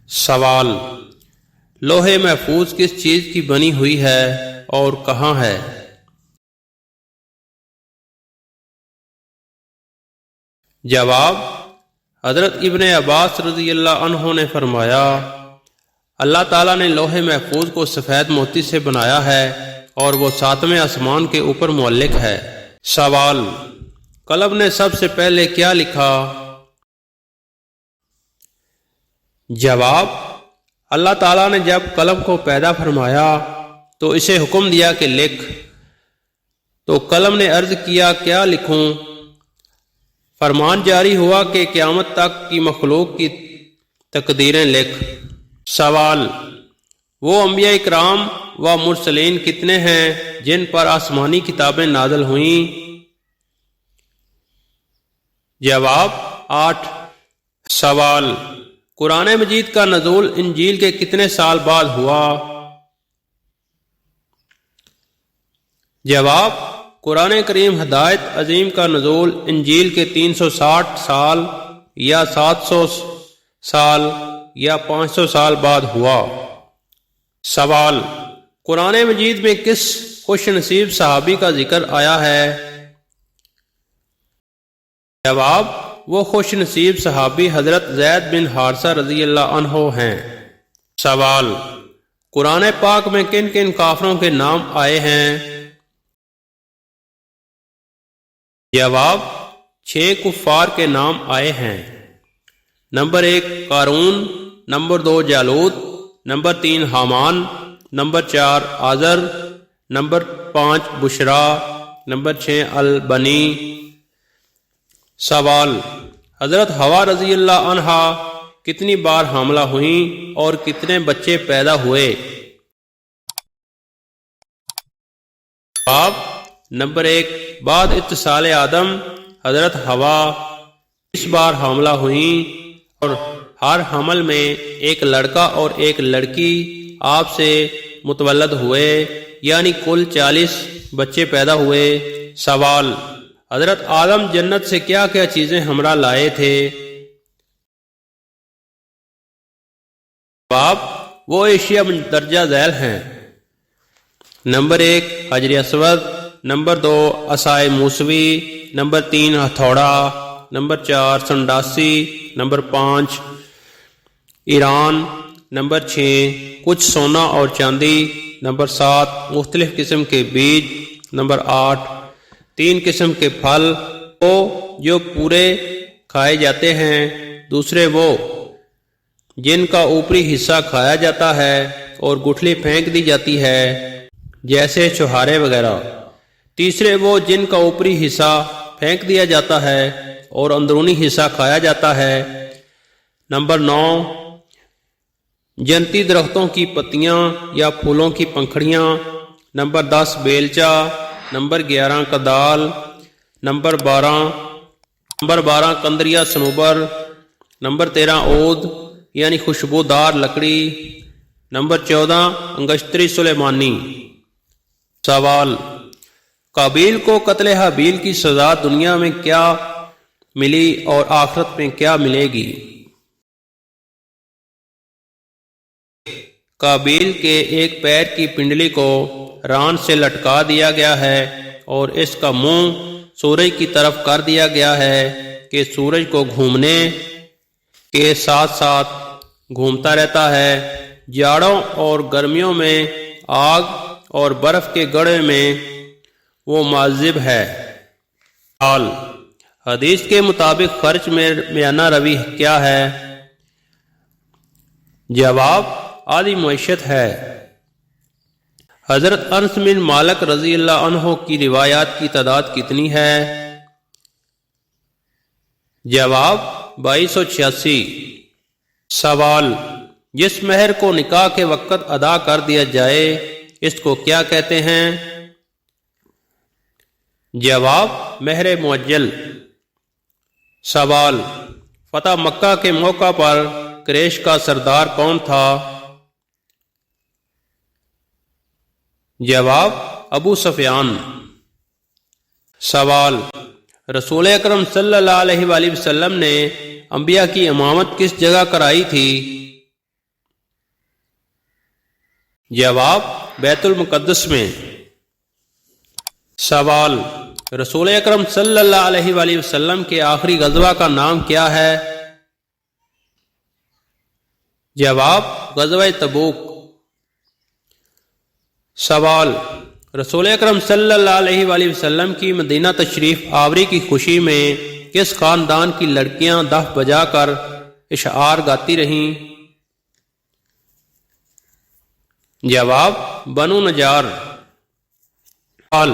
سوال: لوح محفوظ کس چیز کی بنی ہوئی ہے اور کہاں ہے؟ جواب: حضرت ابن عباس رضی اللہ عنہ نے فرمایا، اللہ تعالیٰ نے لوح محفوظ کو سفید موتی سے بنایا ہے اور وہ 7ویں آسمان کے اوپر معلق ہے۔ سوال: قلم نے سب سے پہلے کیا لکھا؟ جواب: اللہ تعالیٰ نے جب قلم کو پیدا فرمایا تو اسے حکم دیا کہ لکھ، تو قلم نے عرض کیا کیا لکھوں؟ فرمان جاری ہوا کہ قیامت تک کی مخلوق کی تقدیریں لکھ۔ سوال: وہ انبیاء اکرام و مرسلین کتنے ہیں جن پر آسمانی کتابیں نازل ہوئیں؟ جواب: 8۔ سوال: قرآن مجید کا نزول انجیل کے کتنے سال بعد ہوا؟ جواب: قرآن کریم ہدایت عظیم کا نزول انجیل کے 360 سال یا 700 سال یا 500 سال بعد ہوا۔ سوال: قرآن مجید میں کس خوش نصیب صحابی کا ذکر آیا ہے؟ جواب: وہ خوش نصیب صحابی حضرت زید بن حارثہ رضی اللہ عنہ ہیں۔ سوال: قرآن پاک میں کن کن کافروں کے نام آئے ہیں؟ جواب: 6 کفار کے نام آئے ہیں۔ نمبر 1 قارون، number 2 Jalut, number 3 Haman, number 4 Azar, number 5 Bushra, number 6 البنی۔ سوال: حضرت حوا رضی اللہ عنہا کتنی بار حاملہ ہوئیں اور کتنے بچے پیدا ہوئے؟ جواب: نمبر 1 بعد اتصال آدم حضرت حوا 20 بار حاملہ ہوئیں اور ہر حمل میں ایک لڑکا اور ایک لڑکی آپ سے متولد ہوئے، یعنی کل 40 بچے پیدا ہوئے۔ سوال: حضرت آدم جنت سے کیا کیا چیزیں ہمراہ لائے تھے؟ جواب: وہ اشیاء درجہ ذیل ہیں۔ نمبر 1 حجر اسود، نمبر 2 عصائے موسوی، نمبر 3 ہتھوڑا، نمبر 4 سنڈاسی، نمبر 5 ایران، نمبر 6 کچھ سونا اور چاندی، نمبر 7 مختلف قسم کے بیج، نمبر 8 3 قسم کے پھل، وہ جو پورے کھائے جاتے ہیں، دوسرے وہ جن کا اوپری حصہ کھایا جاتا ہے اور گٹھلی پھینک دی جاتی ہے جیسے چھہارے وغیرہ، تیسرے وہ جن کا اوپری حصہ پھینک دیا جاتا ہے اور اندرونی حصہ کھایا جاتا ہے، نمبر 9 جنتی درختوں کی پتیاں یا پھولوں کی پنکھڑیاں، نمبر 10 بیلچا، نمبر 11 کدال، نمبر 12 کندریا صنوبر، نمبر 13 عود یعنی خوشبودار لکڑی، نمبر 14 انگشتری سلیمانی۔ سوال: قابیل کو قتل حابیل کی سزا دنیا میں کیا ملی اور آخرت میں کیا ملے گی؟ قابیل کے ایک پیر کی پنڈلی کو ران سے لٹکا دیا گیا ہے اور اس کا منہ سورج کی طرف کر دیا گیا ہے کہ سورج کو گھومنے کے ساتھ ساتھ گھومتا رہتا ہے۔ جاڑوں اور گرمیوں میں آگ اور برف کے گڑھے میں وہ معذب ہے۔ حال حدیث کے مطابق خرچ میں میانہ روی کیا ہے؟ جواب: آدھی معیشت ہے۔ حضرت انس بن مالک رضی اللہ عنہ کی روایات کی تعداد کتنی ہے؟ جواب: 2286۔ سوال: جس مہر کو نکاح کے وقت ادا کر دیا جائے اس کو کیا کہتے ہیں؟ جواب: مہر معجل۔ سوال: فتح مکہ کے موقع پر قریش کا سردار کون تھا؟ جواب: ابو سفیان۔ سوال: رسول اکرم صلی اللہ علیہ وآلہ وسلم نے انبیاء کی امامت کس جگہ کرائی تھی؟ جواب بیت المقدس میں۔ سوال رسول اکرم صلی اللہ علیہ وآلہ وسلم کے آخری غزوہ کا نام کیا ہے؟ جواب غزوہ تبوک۔ سوال رسول اکرم صلی اللہ علیہ وآلہ وسلم کی مدینہ تشریف آوری کی خوشی میں کس خاندان کی لڑکیاں دف بجا کر اشعار گاتی رہیں؟ جواب بنو نجار۔ سوال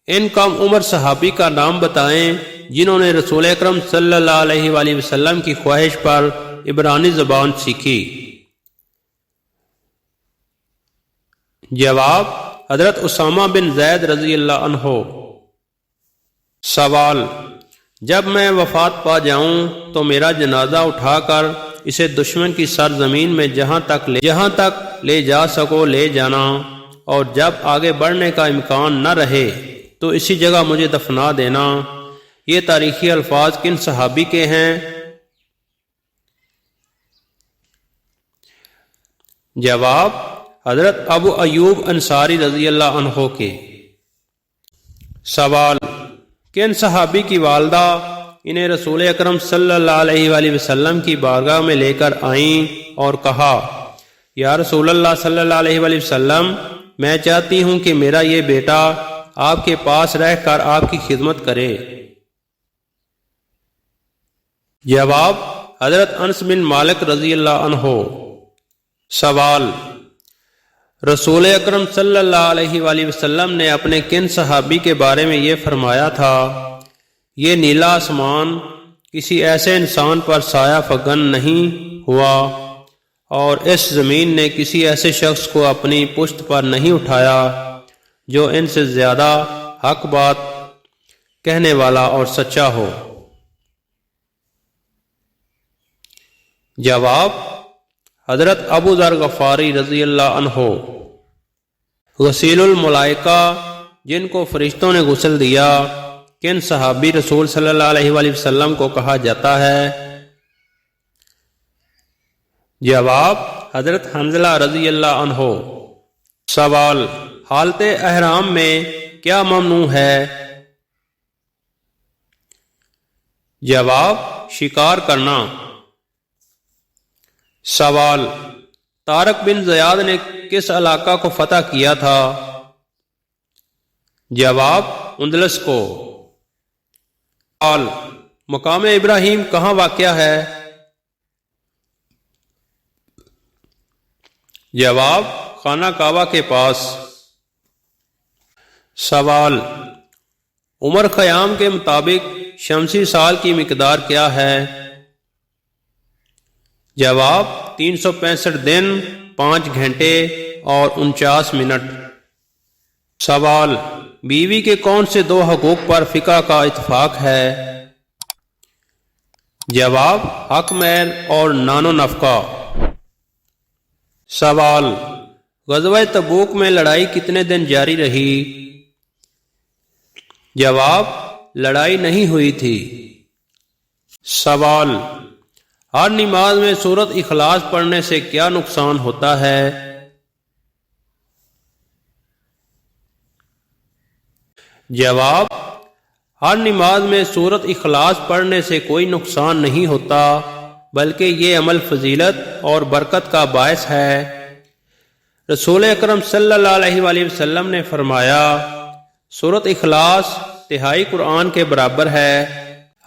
ان کم عمر صحابی کا نام بتائیں جنہوں نے رسول اکرم صلی اللہ علیہ وآلہ وسلم کی خواہش پر عبرانی زبان سیکھی؟ جواب حضرت اسامہ بن زید رضی اللہ عنہ۔ سوال جب میں وفات پا جاؤں تو میرا جنازہ اٹھا کر اسے دشمن کی سرزمین میں جہاں تک لے جا سکو لے جانا، اور جب آگے بڑھنے کا امکان نہ رہے تو اسی جگہ مجھے دفنا دینا۔ یہ تاریخی الفاظ کن صحابی کے ہیں؟ جواب حضرت ابو ایوب انصاری رضی اللہ عنہ کے۔ سوال کن صحابی کی والدہ انہیں رسول اکرم صلی اللہ علیہ وآلہ وسلم کی بارگاہ میں لے کر آئیں اور کہا یا رسول اللہ صلی اللہ علیہ وآلہ وسلم، میں چاہتی ہوں کہ میرا یہ بیٹا آپ کے پاس رہ کر آپ کی خدمت کرے؟ جواب حضرت انس بن مالک رضی اللہ عنہ۔ سوال رسول اکرم صلی اللہ علیہ وآلہ وسلم نے اپنے کن صحابی کے بارے میں یہ فرمایا تھا یہ نیلا آسمان کسی ایسے انسان پر سایہ فگن نہیں ہوا اور اس زمین نے کسی ایسے شخص کو اپنی پشت پر نہیں اٹھایا جو ان سے زیادہ حق بات کہنے والا اور سچا ہو؟ جواب حضرت ابو ذر غفاری رضی اللہ عنہ۔ غسیل الملائکہ جن کو فرشتوں نے غسل دیا کن صحابی رسول صلی اللہ علیہ وآلہ وسلم کو کہا جاتا ہے؟ جواب حضرت حنظلہ رضی اللہ عنہ۔ سوال حالت احرام میں کیا ممنوع ہے؟ جواب شکار کرنا۔ سوال طارق بن زیاد نے کس علاقہ کو فتح کیا تھا؟ جواب اندلس کو۔ سوال مقام ابراہیم کہاں واقع ہے؟ جواب خانہ کعبہ کے پاس۔ سوال عمر خیام کے مطابق شمسی سال کی مقدار کیا ہے؟ جواب 365 دن 5 گھنٹے اور 49 منٹ۔ سوال بیوی کے کون سے 2 حقوق پر فقہ کا اتفاق ہے؟ جواب حق مہر اور نان و نفقہ۔ سوال غزوہ تبوک میں لڑائی کتنے دن جاری رہی؟ جواب لڑائی نہیں ہوئی تھی۔ سوال ہر نماز میں سورۃ اخلاص پڑھنے سے کیا نقصان ہوتا ہے؟ جواب ہر نماز میں سورۃ اخلاص پڑھنے سے کوئی نقصان نہیں ہوتا بلکہ یہ عمل فضیلت اور برکت کا باعث ہے۔ رسول اکرم صلی اللہ علیہ وآلہ وسلم نے فرمایا سورۃ اخلاص تہائی قرآن کے برابر ہے۔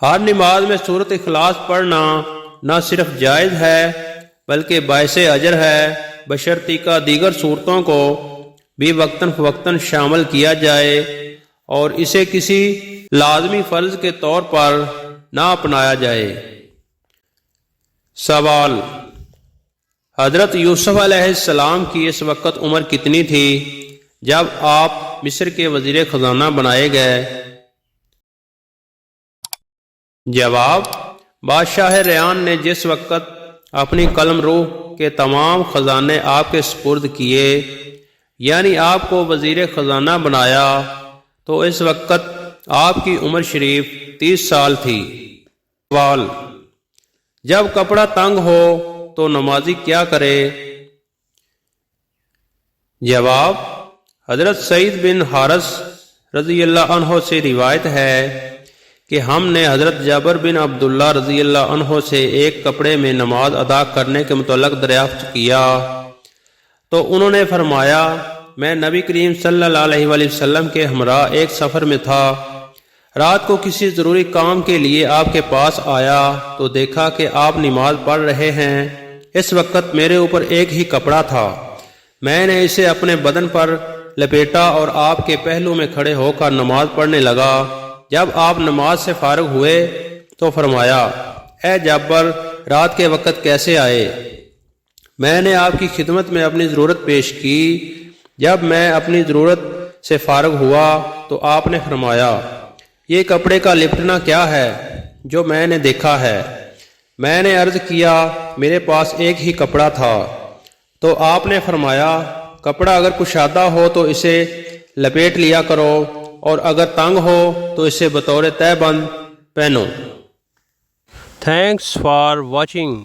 ہر نماز میں سورۃ اخلاص پڑھنا نہ صرف جائز ہے بلکہ باعث اجر ہے بشرطی کا دیگر صورتوں کو بھی وقتاً فوقتاً شامل کیا جائے اور اسے کسی لازمی فرض کے طور پر نہ اپنایا جائے۔ سوال حضرت یوسف علیہ السلام کی اس وقت عمر کتنی تھی جب آپ مصر کے وزیر خزانہ بنائے گئے؟ جواب بادشاہ ریان نے جس وقت اپنی قلم روح کے تمام خزانے آپ کے سپرد کیے یعنی آپ کو وزیر خزانہ بنایا تو اس وقت آپ کی عمر شریف 30 سال تھی۔ سوال جب کپڑا تنگ ہو تو نمازی کیا کرے؟ جواب: حضرت سعید بن حارث رضی اللہ عنہ سے روایت ہے کہ ہم نے حضرت جابر بن عبداللہ رضی اللہ عنہ سے ایک کپڑے میں نماز ادا کرنے کے متعلق دریافت کیا تو انہوں نے فرمایا میں نبی کریم صلی اللہ علیہ وآلہ وسلم کے ہمراہ ایک سفر میں تھا، رات کو کسی ضروری کام کے لیے آپ کے پاس آیا تو دیکھا کہ آپ نماز پڑھ رہے ہیں۔ اس وقت میرے اوپر ایک ہی کپڑا تھا، میں نے اسے اپنے بدن پر لپیٹا اور آپ کے پہلو میں کھڑے ہو کر نماز پڑھنے لگا۔ جب آپ نماز سے فارغ ہوئے تو فرمایا اے جابر، رات کے وقت کیسے آئے؟ میں نے آپ کی خدمت میں اپنی ضرورت پیش کی۔ جب میں اپنی ضرورت سے فارغ ہوا تو آپ نے فرمایا یہ کپڑے کا لپٹنا کیا ہے جو میں نے دیکھا ہے؟ میں نے عرض کیا میرے پاس ایک ہی کپڑا تھا، تو آپ نے فرمایا کپڑا اگر کشادہ ہو تو اسے لپیٹ لیا کرو اور اگر تنگ ہو تو اسے بطور تہہ بند پہنو۔ Thanks for watching.